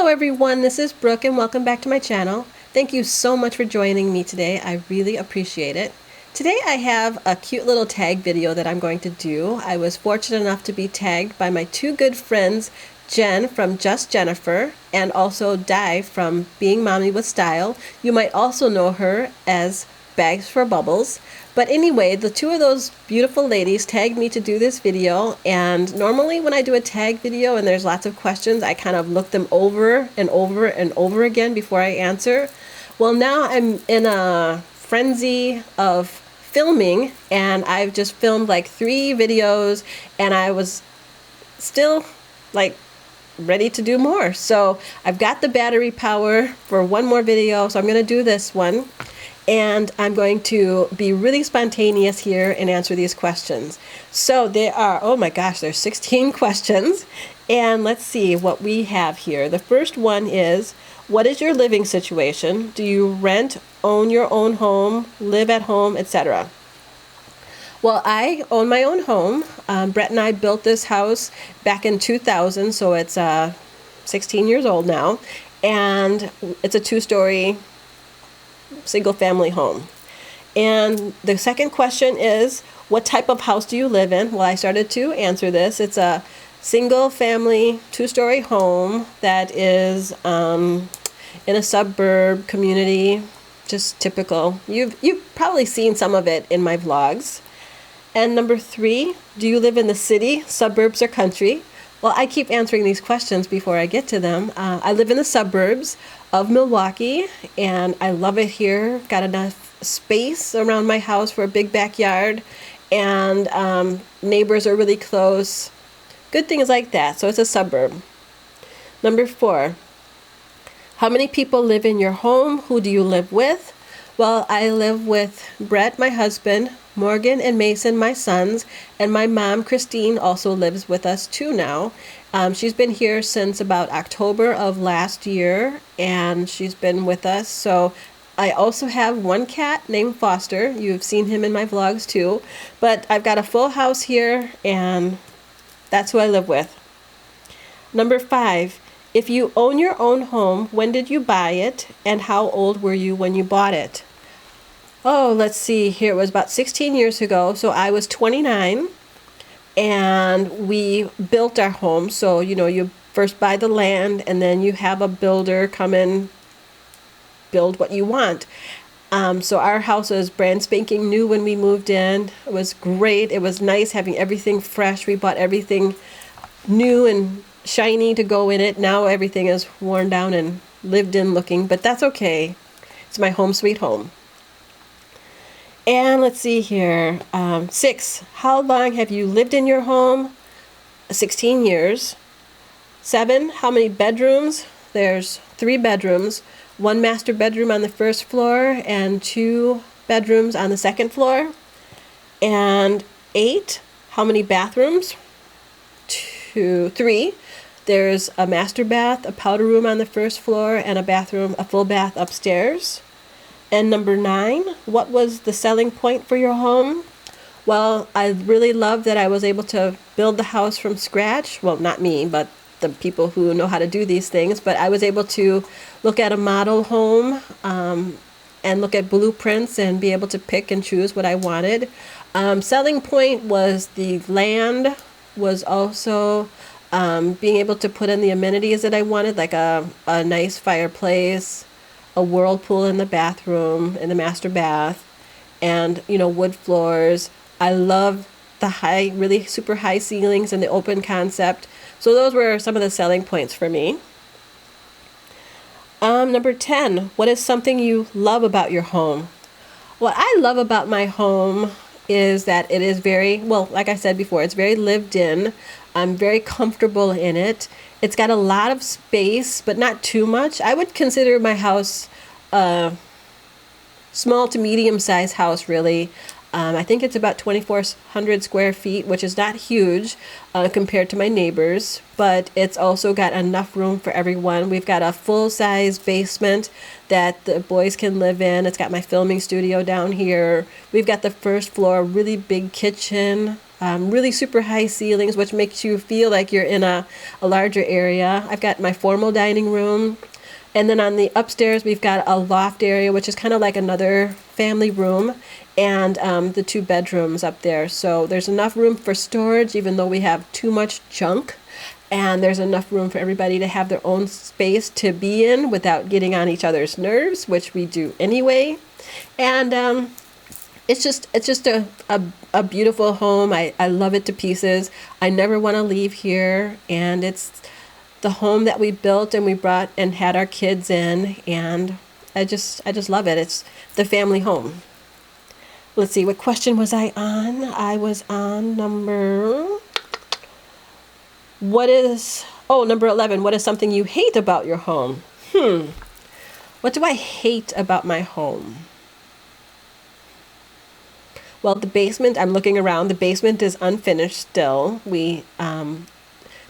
everyone, this is Brooke and welcome back to my channel. Thank you so much for joining me today. I really appreciate it. Today I have a cute little tag video that I'm going to do. I was fortunate enough to be tagged by my two good friends, Jen from Just Jennifer and also Di from Being Mommy with Style. You might also know her as Bags for Bubbles. But anyway, the two of those beautiful ladies tagged me to do this video, and normally when I do a tag video and there's lots of questions, I kind of look them over and over and over again before I answer. Well, now I'm in a frenzy of filming, and I've just filmed like 3 videos, and I was still like ready to do more. So I've got the battery power for one more video, so I'm going to do this one. And I'm going to be really spontaneous here and answer these questions. So there are, oh my gosh, there's 16 questions. And let's see what we have here. The first one is, what is your living situation? Do you rent, own your own home, live at home, etc.? Well, I own my own home. Brett and I built this house back in 2000, so it's 16 years old now. And it's a 2-story single family home. And the second question is, what type of house do you live in? Well, I started to answer this. It's a single family 2-story home that is in a suburb community, just typical. You've probably seen some of it in my vlogs. And number 3, do you live in the city, suburbs, or country? Well, I keep answering these questions before I get to them. I live in the suburbs of Milwaukee, and I love it here. Got enough space around my house for a big backyard, and neighbors are really close. Good things like that. So it's a suburb. Number 4, how many people live in your home? Who do you live with? Well, I live with Brett, my husband, Morgan and Mason, my sons, and my mom, Christine, also lives with us too now. She's been here since about October of last year, and she's been with us. So I also have one cat named Foster. You've seen him in my vlogs too. But I've got a full house here, and that's who I live with. Number 5, if you own your own home, when did you buy it, and how old were you when you bought it? Oh, let's see here. It was about 16 years ago. So I was 29, and we built our home. So, you know, you first buy the land, and then you have a builder come in, build what you want. So our house was brand spanking new when we moved in. It was great. It was nice having everything fresh. We bought everything new and shiny to go in it. Now everything is worn down and lived in looking, but that's okay. It's my home sweet home. And let's see here. 6, how long have you lived in your home? 16 years. 7, how many bedrooms? There's 3 bedrooms. 1 master bedroom on the first floor and 2 bedrooms on the second floor. And 8, how many bathrooms? 3. There's a master bath, a powder room on the first floor, and a full bath upstairs. And number 9, what was the selling point for your home? Well, I really love that I was able to build the house from scratch. Well, not me, but the people who know how to do these things. But I was able to look at a model home and look at blueprints and be able to pick and choose what I wanted. Selling point was the land, was also being able to put in the amenities that I wanted, like a nice fireplace, a whirlpool in the bathroom, in the master bath, and, you know, wood floors. I love the really super high ceilings and the open concept. So those were some of the selling points for me. Number 10, what is something you love about your home? What I love about my home is that it is very, well, like I said before, it's very lived in. I'm very comfortable in it. It's got a lot of space, but not too much. I would consider my house a small to medium-sized house, really. I think it's about 2,400 square feet, which is not huge compared to my neighbors, but it's also got enough room for everyone. We've got a full-size basement that the boys can live in. It's got my filming studio down here. We've got the first floor, really big kitchen really super high ceilings, which makes you feel like you're in a larger area. I've got my formal dining room. And then on the upstairs, we've got a loft area, which is kind of like another family room, and the 2 bedrooms up there. So there's enough room for storage, even though we have too much junk. And there's enough room for everybody to have their own space to be in without getting on each other's nerves, which we do anyway. And it's just a beautiful home. I love it to pieces. I never want to leave here, and it's the home that we built and we brought and had our kids in, and I just love it. It's the family home. Let's see, what question was I on? I was on number 11. What is something you hate about your home? What do I hate about my home? Well, the basement, I'm looking around, the basement is unfinished still. We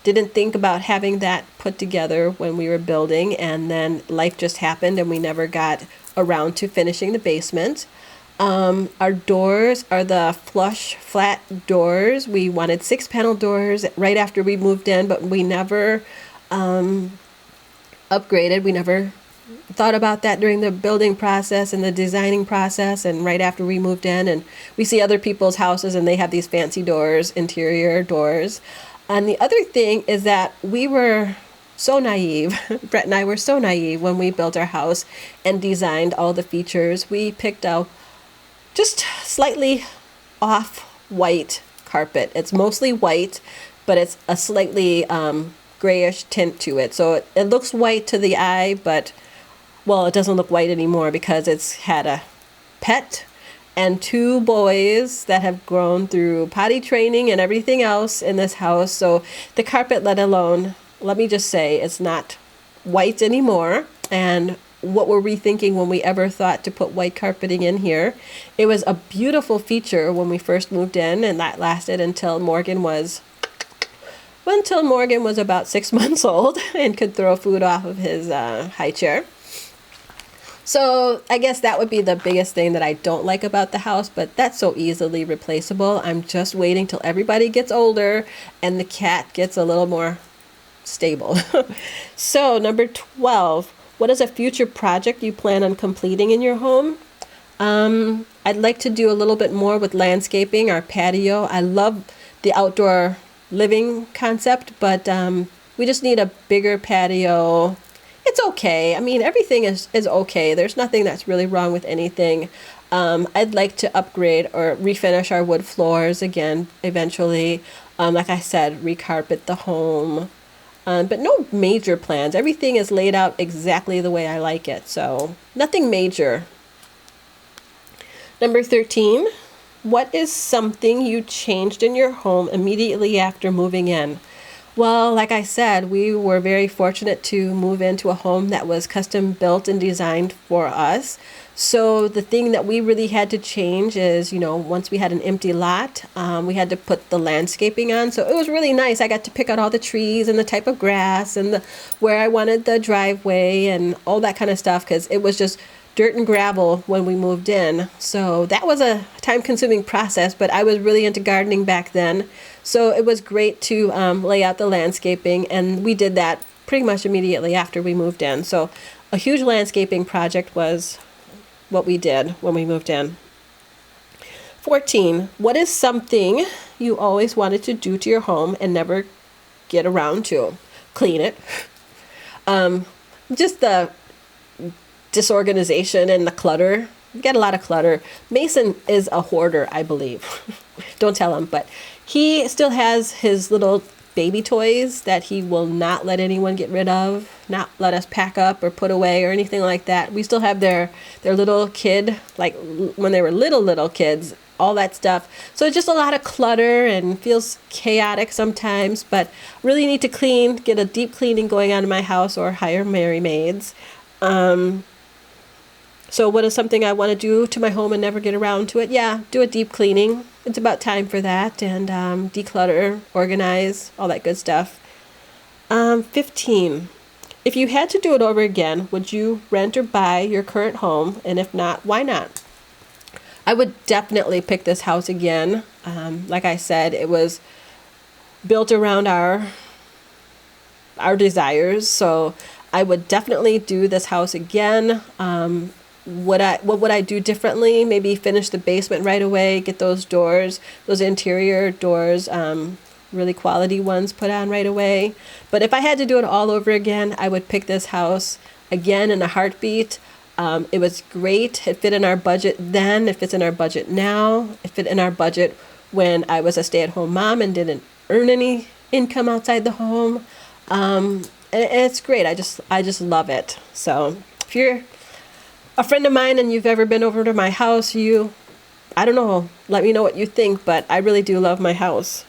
didn't think about having that put together when we were building, and then life just happened and we never got around to finishing the basement. Our doors are the flush flat doors. We wanted 6-panel doors right after we moved in, but we never upgraded. We never thought about that during the building process and the designing process, and right after we moved in. And we see other people's houses and they have these fancy doors, interior doors. And the other thing is that we were so naive. Brett and I were so naive when we built our house and designed all the features. We picked out just slightly off-white carpet. It's mostly white, but it's a slightly grayish tint to it. So it looks white to the eye, but, well, it doesn't look white anymore because it's had a pet and 2 boys that have grown through potty training and everything else in this house. So the carpet, let me just say, it's not white anymore. And what were we thinking when we ever thought to put white carpeting in here? It was a beautiful feature when we first moved in, and that lasted until Morgan was about 6 months old and could throw food off of his high chair. So I guess that would be the biggest thing that I don't like about the house, but that's so easily replaceable. I'm just waiting till everybody gets older and the cat gets a little more stable. So number 12, what is a future project you plan on completing in your home? I'd like to do a little bit more with landscaping, our patio. I love the outdoor living concept, but we just need a bigger patio. It's okay. I mean, everything is okay. There's nothing that's really wrong with anything. I'd like to upgrade or refinish our wood floors again eventually. Like I said, recarpet the home. But no major plans. Everything is laid out exactly the way I like it. So nothing major. Number 13, what is something you changed in your home immediately after moving in? Well, like I said, we were very fortunate to move into a home that was custom built and designed for us. So the thing that we really had to change is, once we had an empty lot, we had to put the landscaping on. So it was really nice. I got to pick out all the trees and the type of grass and where I wanted the driveway and all that kind of stuff, because it was just dirt and gravel when we moved in. So that was a time-consuming process, but I was really into gardening back then. So it was great to lay out the landscaping, and we did that pretty much immediately after we moved in. So a huge landscaping project was what we did when we moved in. 14, what is something you always wanted to do to your home and never get around to? Clean it. Just the disorganization and the clutter. We get a lot of clutter. Mason is a hoarder, I believe. Don't tell him, but he still has his little baby toys that he will not let anyone get rid of, not let us pack up or put away or anything like that. We still have their little kid, like when they were little kids, all that stuff. So it's just a lot of clutter and feels chaotic sometimes, but really need to clean, get a deep cleaning going on in my house or hire Mary maids. So what is something I want to do to my home and never get around to it? Yeah, do a deep cleaning. It's about time for that, and declutter, organize, all that good stuff. 15. If you had to do it over again, would you rent or buy your current home? And if not, why not? I would definitely pick this house again. Like I said, it was built around our desires, so I would definitely do this house again. What would I do differently? Maybe finish the basement right away, get those doors, those interior doors, really quality ones put on right away. But if I had to do it all over again, I would pick this house again in a heartbeat. It was great. It fit in our budget then. It fits in our budget now. It fit in our budget when I was a stay-at-home mom and didn't earn any income outside the home. And it's great. I just love it. So if you're a friend of mine and you've ever been over to my house, I don't know, let me know what you think, but I really do love my house.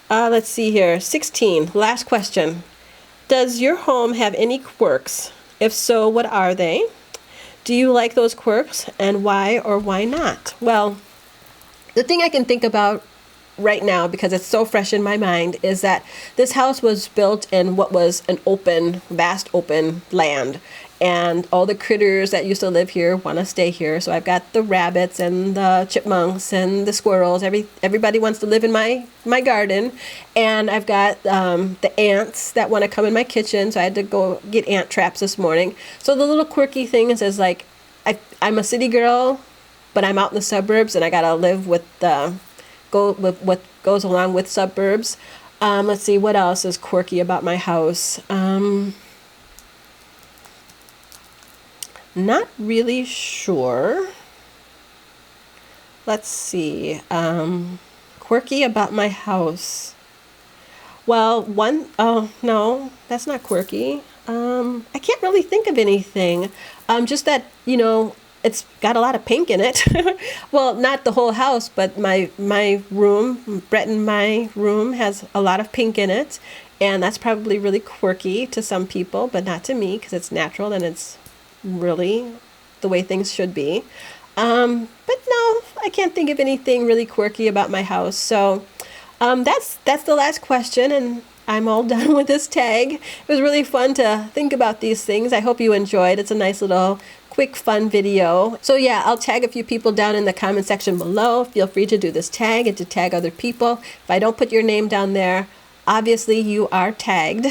Let's see here. 16, last question. Does your home have any quirks? If so, what are they? Do you like those quirks, and why or why not? Well, the thing I can think about right now, because it's so fresh in my mind, is that this house was built in what was an open, vast open land. And all the critters that used to live here want to stay here. So I've got the rabbits and the chipmunks and the squirrels. Everybody wants to live in my garden. And I've got the ants that want to come in my kitchen. So I had to go get ant traps this morning. So the little quirky thing is like, I'm a city girl, but I'm out in the suburbs, and I got to live with what goes along with suburbs. Let's see, what else is quirky about my house? Not really sure. Let's see. Quirky about my house. Well, oh no, that's not quirky. I can't really think of anything. Just that, it's got a lot of pink in it. Well, not the whole house, but my room, Brett and my room, has a lot of pink in it. And that's probably really quirky to some people, but not to me, because it's natural and it's really the way things should be. But no, I can't think of anything really quirky about my house. So that's the last question, and I'm all done with this tag. It was really fun to think about these things. I hope you enjoyed. It's a nice little quick fun video. So yeah, I'll tag a few people down in the comment section below. Feel free to do this tag and to tag other people. If I don't put your name down there, obviously you are tagged,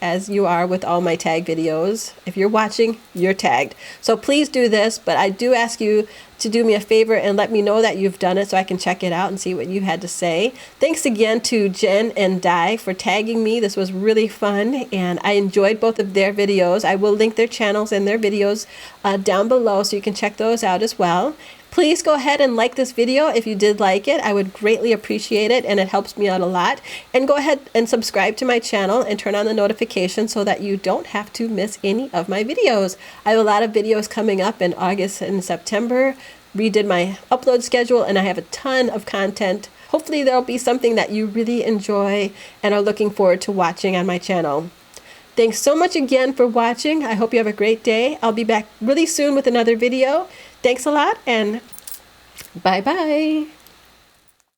as you are with all my tag videos. If you're watching, you're tagged. So please do this, but I do ask you to do me a favor and let me know that you've done it so I can check it out and see what you had to say. Thanks again to Jen and Di for tagging me. This was really fun, and I enjoyed both of their videos. I will link their channels and their videos down below so you can check those out as well. Please go ahead and like this video if you did like it. I would greatly appreciate it, and it helps me out a lot. And go ahead and subscribe to my channel and turn on the notifications so that you don't have to miss any of my videos. I have a lot of videos coming up in August and September. Redid my upload schedule, and I have a ton of content. Hopefully there'll be something that you really enjoy and are looking forward to watching on my channel. Thanks so much again for watching. I hope you have a great day. I'll be back really soon with another video. Thanks a lot, and bye-bye.